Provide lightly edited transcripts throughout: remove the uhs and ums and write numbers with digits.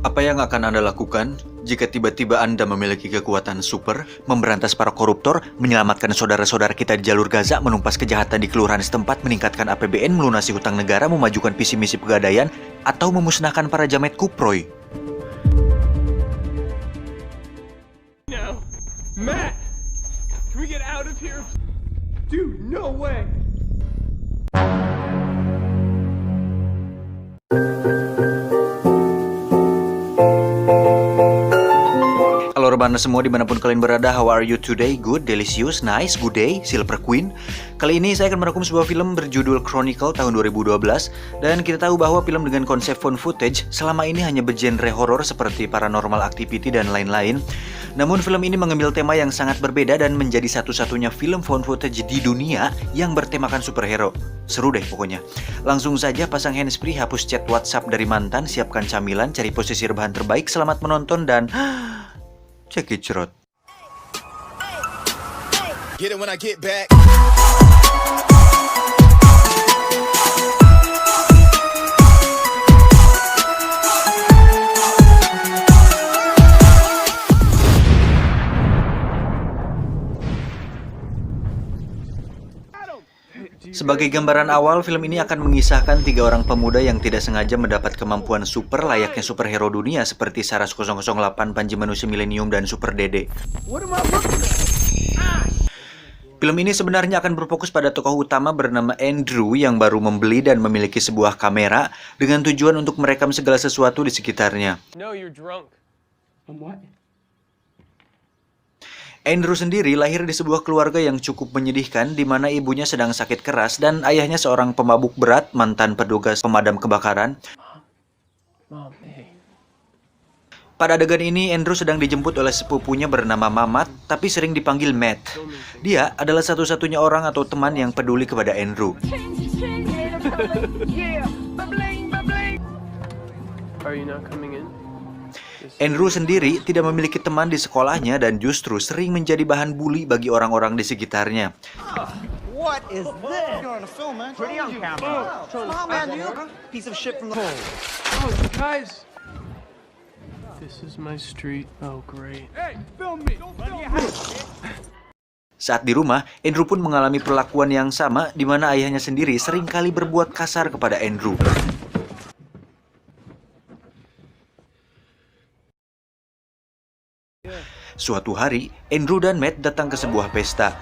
Apa yang akan Anda lakukan jika tiba-tiba Anda memiliki kekuatan super, memberantas para koruptor, menyelamatkan saudara-saudara kita di jalur Gaza, menumpas kejahatan di kelurahan setempat, meningkatkan APBN, melunasi hutang negara, memajukan visi misi pegadaian, atau memusnahkan para jamet kuproy? No. Matt! Can we get out of here? Dude, no way! Halo rebahan semua dimanapun kalian berada, how are you today? Good, delicious, nice, good day, Silver Queen. Kali ini saya akan merangkum sebuah film berjudul Chronicle tahun 2012. Dan kita tahu bahwa film dengan konsep found footage selama ini hanya bergenre horor seperti Paranormal Activity dan lain-lain. Namun film ini mengambil tema yang sangat berbeda dan menjadi satu-satunya film found footage di dunia yang bertemakan superhero. Seru deh pokoknya. Langsung saja pasang handsfree, hapus chat WhatsApp dari mantan, siapkan camilan, cari posisi rebahan terbaik, selamat menonton dan cekicrot. Get it when I get back. Sebagai gambaran awal, film ini akan mengisahkan 3 orang pemuda yang tidak sengaja mendapat kemampuan super layaknya superhero dunia seperti Saras 008, Panji Manusia Milenium, dan Super Dede. Film ini sebenarnya akan berfokus pada tokoh utama bernama Andrew yang baru membeli dan memiliki sebuah kamera dengan tujuan untuk merekam segala sesuatu di sekitarnya. No, you're drunk. I'm what? Andrew sendiri lahir di sebuah keluarga yang cukup menyedihkan di mana ibunya sedang sakit keras dan ayahnya seorang pemabuk berat, mantan petugas pemadam kebakaran. Pada adegan ini, Andrew sedang dijemput oleh sepupunya bernama Mamat, tapi sering dipanggil Matt. Dia adalah satu-satunya orang atau teman yang peduli kepada Andrew. Are you not coming in? Andrew sendiri tidak memiliki teman di sekolahnya dan justru sering menjadi bahan bully bagi orang-orang di sekitarnya. What is this? You're on a film, man. Pretty on camera. Come on, man, you piece of shit from the hole. Oh, guys! This is my street. Oh, great. Hey, film me! Don't film me! Saat di rumah, Andrew pun mengalami perlakuan yang sama di mana ayahnya sendiri seringkali berbuat kasar kepada Andrew. Suatu hari, Andrew dan Matt datang ke sebuah pesta.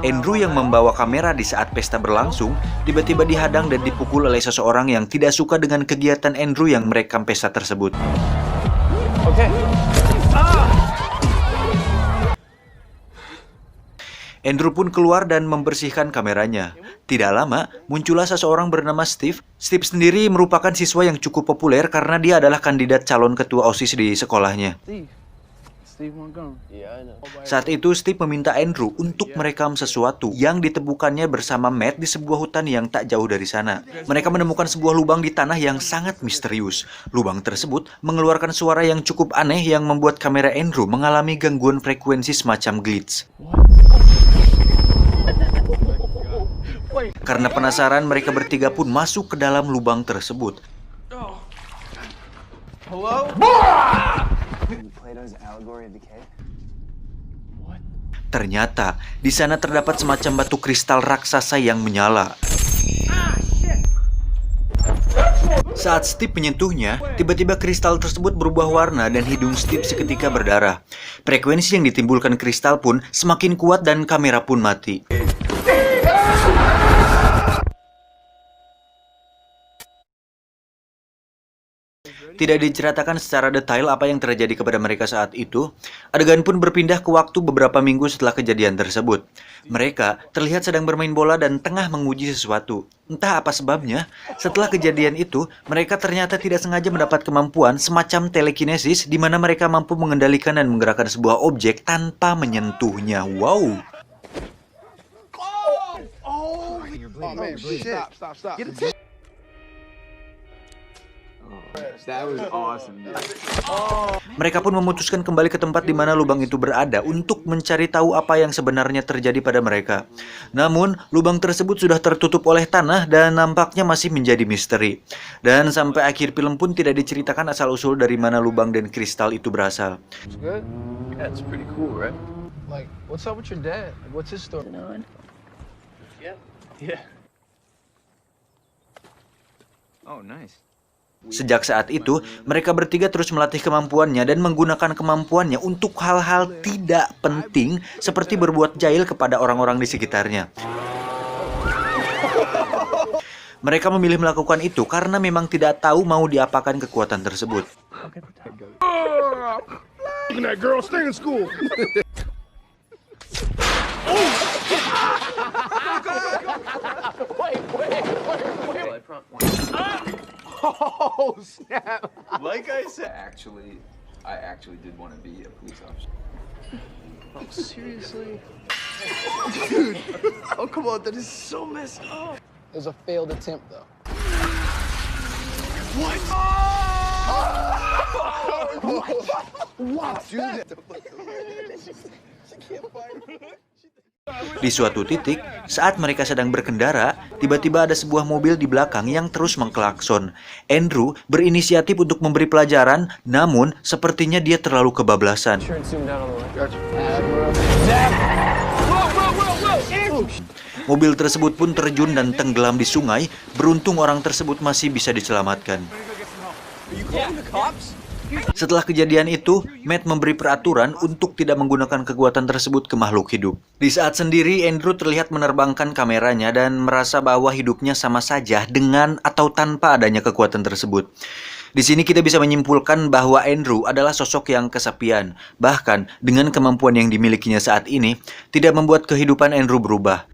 Andrew yang membawa kamera di saat pesta berlangsung, tiba-tiba dihadang dan dipukul oleh seseorang yang tidak suka dengan kegiatan Andrew yang merekam pesta tersebut. Okay. Andrew pun keluar dan membersihkan kameranya. Tidak lama, muncullah seseorang bernama Steve. Steve sendiri merupakan siswa yang cukup populer karena dia adalah kandidat calon ketua OSIS di sekolahnya. Saat itu, Steve meminta Andrew untuk merekam sesuatu yang ditemukannya bersama Matt di sebuah hutan yang tak jauh dari sana. Mereka menemukan sebuah lubang di tanah yang sangat misterius. Lubang tersebut mengeluarkan suara yang cukup aneh yang membuat kamera Andrew mengalami gangguan frekuensi semacam glitch. Karena penasaran, mereka bertiga pun masuk ke dalam lubang tersebut. Hello? Ternyata, di sana terdapat semacam batu kristal raksasa yang menyala. Saat Steve menyentuhnya, tiba-tiba kristal tersebut berubah warna dan hidung Steve seketika berdarah. Frekuensi yang ditimbulkan kristal pun semakin kuat dan kamera pun mati. Tidak diceritakan secara detail apa yang terjadi kepada mereka saat itu. Adegan pun berpindah ke waktu beberapa minggu setelah kejadian tersebut. Mereka terlihat sedang bermain bola dan tengah menguji sesuatu. Entah apa sebabnya, setelah kejadian itu, mereka ternyata tidak sengaja mendapat kemampuan semacam telekinesis di mana mereka mampu mengendalikan dan menggerakkan sebuah objek tanpa menyentuhnya. Wow! Oh man, stop. That was awesome. Mereka pun memutuskan kembali ke tempat di mana lubang itu berada untuk mencari tahu apa yang sebenarnya terjadi pada mereka. Namun, lubang tersebut sudah tertutup oleh tanah dan nampaknya masih menjadi misteri. Dan sampai akhir film pun tidak diceritakan asal-usul dari mana lubang dan kristal itu berasal. It's good? Yeah, it's pretty cool, right? Like, what's up with your dad? What's his story? Yeah. Oh, nice. Sejak saat itu, mereka bertiga terus melatih kemampuannya dan menggunakan kemampuannya untuk hal-hal tidak penting seperti berbuat jahil kepada orang-orang di sekitarnya. Mereka memilih melakukan itu karena memang tidak tahu mau diapakan kekuatan tersebut. Look at that girl, stay in school. Oh, snap. Like I said, I actually did want to be a police officer. Oh, seriously? Dude. Oh, come on, that is so messed up. It was a failed attempt, though. What? What? Dude. Di suatu titik, saat mereka sedang berkendara, tiba-tiba ada sebuah mobil di belakang yang terus mengklakson. Andrew berinisiatif untuk memberi pelajaran, namun sepertinya dia terlalu kebablasan. Mobil tersebut pun terjun dan tenggelam di sungai. Beruntung orang tersebut masih bisa diselamatkan. Setelah kejadian itu, Matt memberi peraturan untuk tidak menggunakan kekuatan tersebut ke makhluk hidup. Di saat sendiri, Andrew terlihat menerbangkan kameranya dan merasa bahwa hidupnya sama saja dengan atau tanpa adanya kekuatan tersebut. Di sini kita bisa menyimpulkan bahwa Andrew adalah sosok yang kesepian. Bahkan, dengan kemampuan yang dimilikinya saat ini, tidak membuat kehidupan Andrew berubah.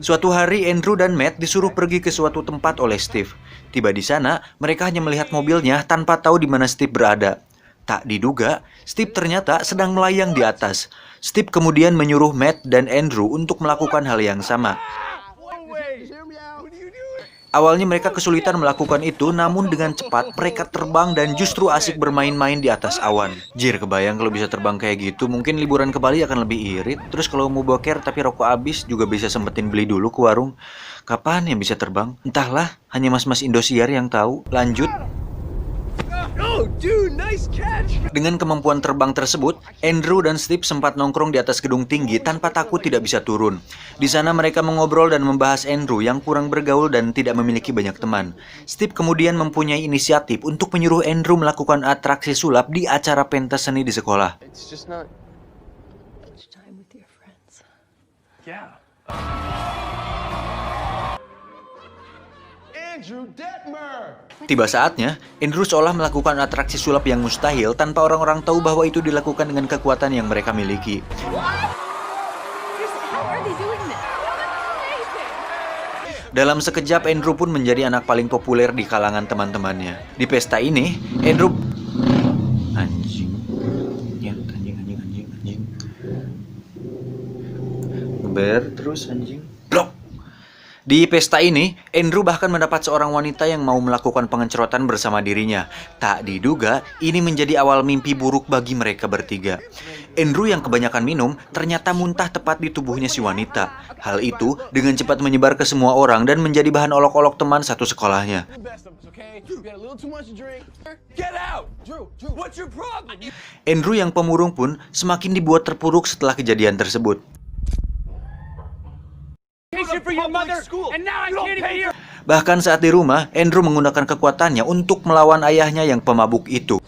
Suatu hari, Andrew dan Matt disuruh pergi ke suatu tempat oleh Steve. Tiba di sana, mereka hanya melihat mobilnya tanpa tahu di mana Steve berada. Tak diduga, Steve ternyata sedang melayang di atas. Steve kemudian menyuruh Matt dan Andrew untuk melakukan hal yang sama. Awalnya mereka kesulitan melakukan itu, namun dengan cepat mereka terbang dan justru asik bermain-main di atas awan. Jir, kebayang kalau bisa terbang kayak gitu, mungkin liburan ke Bali akan lebih irit. Terus kalau mau boker tapi rokok habis, juga bisa sempetin beli dulu ke warung. Kapan yang bisa terbang? Entahlah, hanya mas-mas Indosiar yang tahu. Lanjut. Oh, dude, nice catch. Dengan kemampuan terbang tersebut, Andrew dan Steve sempat nongkrong di atas gedung tinggi tanpa takut tidak bisa turun. Di sana mereka mengobrol dan membahas Andrew yang kurang bergaul dan tidak memiliki banyak teman. Steve kemudian mempunyai inisiatif untuk menyuruh Andrew melakukan atraksi sulap di acara pentas seni di sekolah. It's just not. Time with your friends. Yeah. Andrew Detmer. Tiba saatnya, Andrew seolah melakukan atraksi sulap yang mustahil tanpa orang-orang tahu bahwa itu dilakukan dengan kekuatan yang mereka miliki. How are they doing this? Dalam sekejap, Andrew pun menjadi anak paling populer di kalangan teman-temannya. Di pesta ini, Andrew... Anjing. Ngeber terus anjing. Blok! Di pesta ini, Andrew bahkan mendapat seorang wanita yang mau melakukan pengencerotan bersama dirinya. Tak diduga, ini menjadi awal mimpi buruk bagi mereka bertiga. Andrew yang kebanyakan minum, ternyata muntah tepat di tubuhnya si wanita. Hal itu dengan cepat menyebar ke semua orang dan menjadi bahan olok-olok teman satu sekolahnya. Andrew yang pemurung pun semakin dibuat terpuruk setelah kejadian tersebut. Bahkan saat di rumah, Andrew menggunakan kekuatannya untuk melawan ayahnya yang pemabuk itu.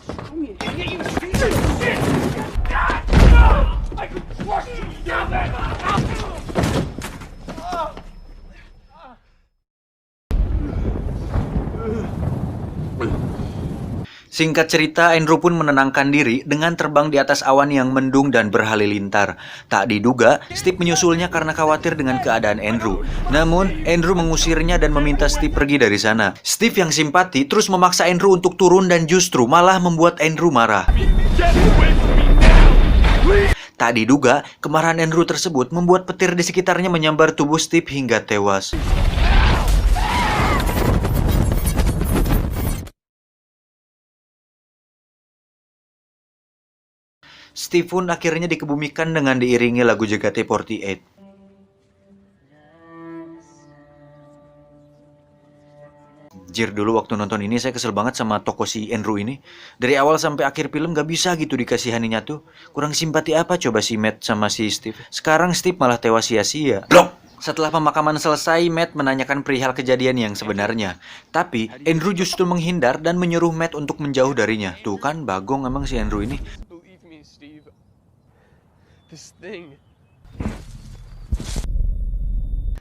Singkat cerita, Andrew pun menenangkan diri dengan terbang di atas awan yang mendung dan berhalilintar. Tak diduga, Steve menyusulnya karena khawatir dengan keadaan Andrew. Namun, Andrew mengusirnya dan meminta Steve pergi dari sana. Steve yang simpati terus memaksa Andrew untuk turun dan justru malah membuat Andrew marah. Tak diduga, kemarahan Andrew tersebut membuat petir di sekitarnya menyambar tubuh Steve hingga tewas. Steve pun akhirnya dikebumikan dengan diiringi lagu JKT48. Jir, dulu waktu nonton ini saya kesel banget sama tokoh si Andrew ini. Dari awal sampai akhir film gak bisa gitu dikasihaninya tuh. Kurang simpati apa coba si Matt sama si Steve. Sekarang Steve malah tewas sia-sia. Blok! Setelah pemakaman selesai, Matt menanyakan perihal kejadian yang sebenarnya. Tapi Andrew justru menghindar dan menyuruh Matt untuk menjauh darinya. Tuh kan, bagong emang si Andrew ini. Believe me, Steve. This thing.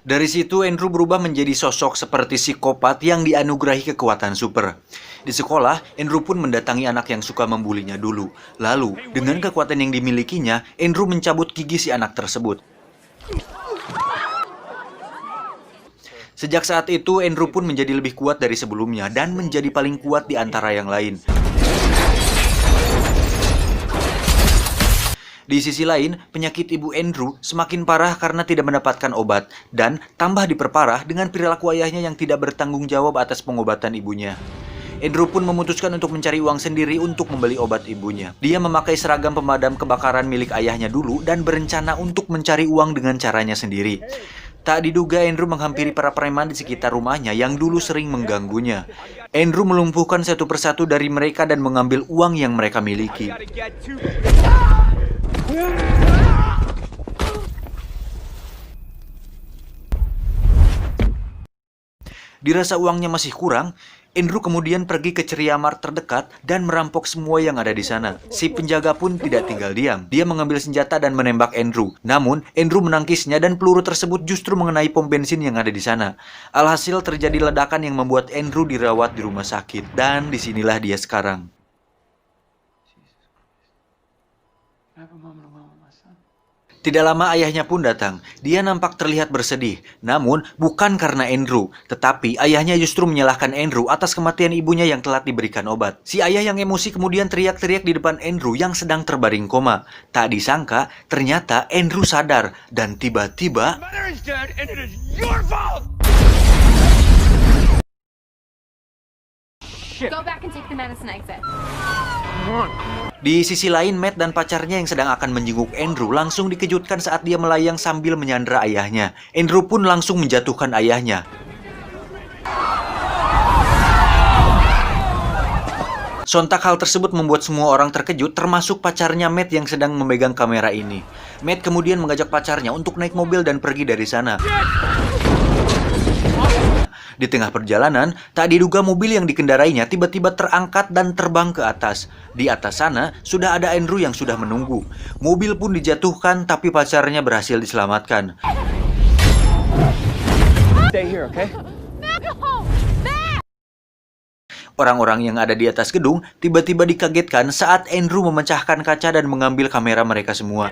Dari situ Andrew berubah menjadi sosok seperti psikopat yang dianugerahi kekuatan super. Di sekolah, Andrew pun mendatangi anak yang suka membulinya dulu. Lalu, dengan kekuatan yang dimilikinya, Andrew mencabut gigi si anak tersebut. Sejak saat itu, Andrew pun menjadi lebih kuat dari sebelumnya dan menjadi paling kuat di antara yang lain. Di sisi lain, penyakit ibu Andrew semakin parah karena tidak mendapatkan obat dan tambah diperparah dengan perilaku ayahnya yang tidak bertanggung jawab atas pengobatan ibunya. Andrew pun memutuskan untuk mencari uang sendiri untuk membeli obat ibunya. Dia memakai seragam pemadam kebakaran milik ayahnya dulu dan berencana untuk mencari uang dengan caranya sendiri. Tak diduga Andrew menghampiri para preman di sekitar rumahnya yang dulu sering mengganggunya. Andrew melumpuhkan satu persatu dari mereka dan mengambil uang yang mereka miliki. Dirasa uangnya masih kurang, Andrew kemudian pergi ke Ceria Mart terdekat dan merampok semua yang ada di sana. Si penjaga pun tidak tinggal diam. Dia mengambil senjata dan menembak Andrew. Namun, Andrew menangkisnya dan peluru tersebut justru mengenai pom bensin yang ada di sana. Alhasil terjadi ledakan yang membuat Andrew dirawat di rumah sakit. Dan disinilah dia sekarang. Tidak lama ayahnya pun datang. Dia nampak terlihat bersedih. Namun, bukan karena Andrew. Tetapi, ayahnya justru menyalahkan Andrew atas kematian ibunya yang telat diberikan obat. Si ayah yang emosi kemudian teriak-teriak di depan Andrew yang sedang terbaring koma. Tak disangka, ternyata Andrew sadar. Dan tiba-tiba... Go back and take the medicine exit. Di sisi lain, Matt dan pacarnya yang sedang akan menjenguk Andrew langsung dikejutkan saat dia melayang sambil menyandera ayahnya. Andrew pun langsung menjatuhkan ayahnya. Sontak hal tersebut membuat semua orang terkejut, termasuk pacarnya Matt yang sedang memegang kamera ini. Matt kemudian mengajak pacarnya untuk naik mobil dan pergi dari sana. Di tengah perjalanan, tak diduga mobil yang dikendarainya tiba-tiba terangkat dan terbang ke atas. Di atas sana, sudah ada Andrew yang sudah menunggu. Mobil pun dijatuhkan, tapi pacarnya berhasil diselamatkan. Stay here, okay? Orang-orang yang ada di atas gedung tiba-tiba dikagetkan saat Andrew memecahkan kaca dan mengambil kamera mereka semua.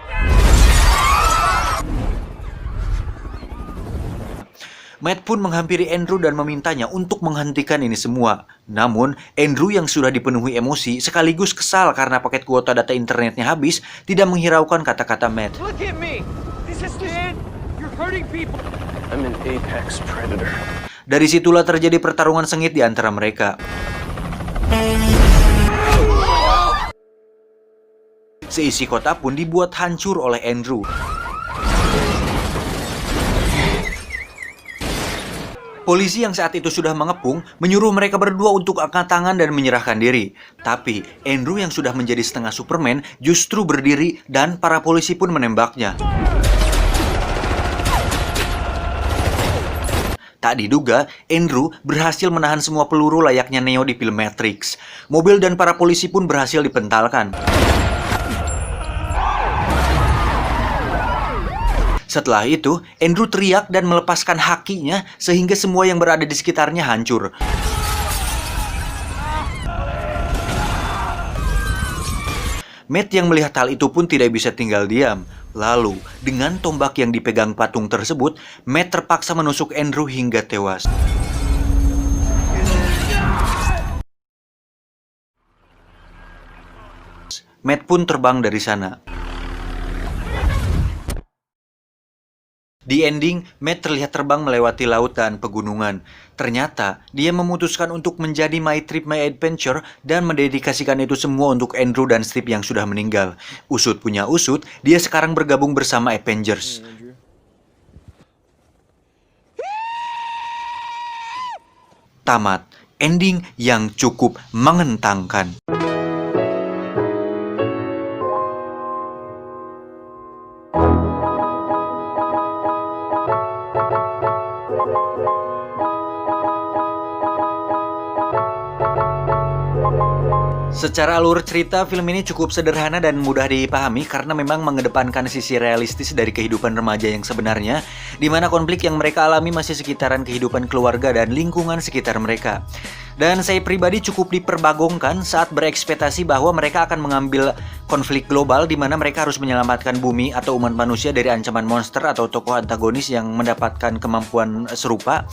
Matt pun menghampiri Andrew dan memintanya untuk menghentikan ini semua. Namun, Andrew yang sudah dipenuhi emosi sekaligus kesal karena paket kuota data internetnya habis, tidak menghiraukan kata-kata Matt. Look at me! This is man! You're hurting people! I'm an apex predator. Dari situlah terjadi pertarungan sengit di antara mereka. Seisi kota pun dibuat hancur oleh Andrew. Polisi yang saat itu sudah mengepung menyuruh mereka berdua untuk angkat tangan dan menyerahkan diri. Tapi Andrew yang sudah menjadi setengah Superman justru berdiri dan para polisi pun menembaknya. Tak diduga, Andrew berhasil menahan semua peluru layaknya Neo di film Matrix. Mobil dan para polisi pun berhasil dipentalkan. Setelah itu, Andrew teriak dan melepaskan hakinya sehingga semua yang berada di sekitarnya hancur. Matt yang melihat hal itu pun tidak bisa tinggal diam. Lalu, dengan tombak yang dipegang patung tersebut, Matt terpaksa menusuk Andrew hingga tewas. Matt pun terbang dari sana. Di ending, Matt terlihat terbang melewati lautan pegunungan. Ternyata, dia memutuskan untuk menjadi My Trip My Adventure dan mendedikasikan itu semua untuk Andrew dan Steve yang sudah meninggal. Usut punya usut, dia sekarang bergabung bersama Avengers. Tamat. Ending yang cukup mengentangkan. Secara alur cerita, film ini cukup sederhana dan mudah dipahami karena memang mengedepankan sisi realistis dari kehidupan remaja yang sebenarnya, di mana konflik yang mereka alami masih sekitaran kehidupan keluarga dan lingkungan sekitar mereka. Dan saya pribadi cukup diperbagongkan saat berekspektasi bahwa mereka akan mengambil konflik global di mana mereka harus menyelamatkan bumi atau umat manusia dari ancaman monster atau tokoh antagonis yang mendapatkan kemampuan serupa.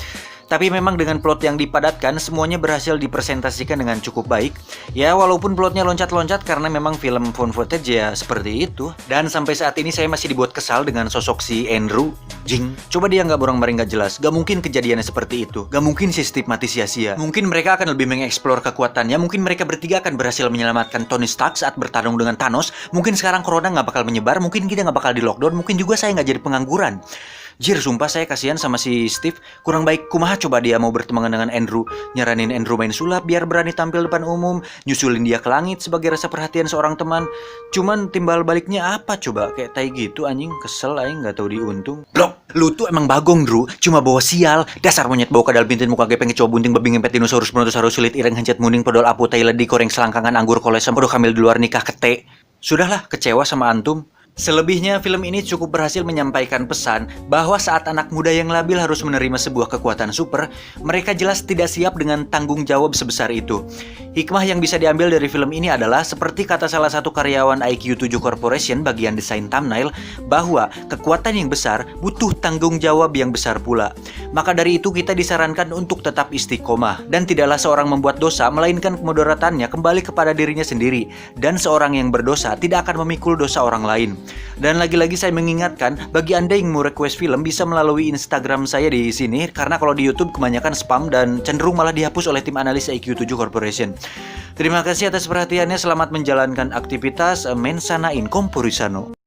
Tapi memang dengan plot yang dipadatkan, semuanya berhasil dipresentasikan dengan cukup baik. Ya, walaupun plotnya loncat-loncat karena memang film found footage ya seperti itu. Dan sampai saat ini saya masih dibuat kesal dengan sosok si Andrew. Jing, coba dia nggak borong-maring nggak jelas. Gak mungkin kejadiannya seperti itu. Gak mungkin si Steve mati sia-sia. Mungkin mereka akan lebih mengeksplor kekuatannya. Mungkin mereka bertiga akan berhasil menyelamatkan Tony Stark saat bertarung dengan Thanos. Mungkin sekarang corona nggak bakal menyebar. Mungkin kita nggak bakal di lockdown. Mungkin juga saya nggak jadi pengangguran. Jir, sumpah saya kasihan sama si Steve. Kurang baik kumaha coba dia mau berteman dengan Andrew. Nyaranin Andrew main sulap biar berani tampil depan umum. Nyusulin dia ke langit sebagai rasa perhatian seorang teman. Cuman timbal baliknya apa coba? Kayak tai gitu anjing. Kesel aing gak tahu diuntung. Blok, lu tuh emang bagong Drew. Cuma bawa sial. Dasar monyet bau kadal bintin muka gepeng kecoa bunting babi ngempet dinosaurus brontosaurus sulit ireng hancet muning podol apu tai ledi koreng selangkangan anggur kolesem podo kamil di luar nikah kete. Sudahlah, kecewa sama antum. Selebihnya, film ini cukup berhasil menyampaikan pesan bahwa saat anak muda yang labil harus menerima sebuah kekuatan super, mereka jelas tidak siap dengan tanggung jawab sebesar itu. Hikmah yang bisa diambil dari film ini adalah seperti kata salah satu karyawan IQ7 Corporation bagian desain thumbnail, bahwa kekuatan yang besar butuh tanggung jawab yang besar pula. Maka dari itu kita disarankan untuk tetap istiqomah, dan tidaklah seorang membuat dosa, melainkan kemudaratannya kembali kepada dirinya sendiri, dan seorang yang berdosa tidak akan memikul dosa orang lain. Dan lagi-lagi saya mengingatkan, bagi Anda yang mau request film bisa melalui Instagram saya di sini, karena kalau di YouTube kebanyakan spam dan cenderung malah dihapus oleh tim analis IQ7 Corporation. Terima kasih atas perhatiannya, selamat menjalankan aktivitas, mensana in corporisano.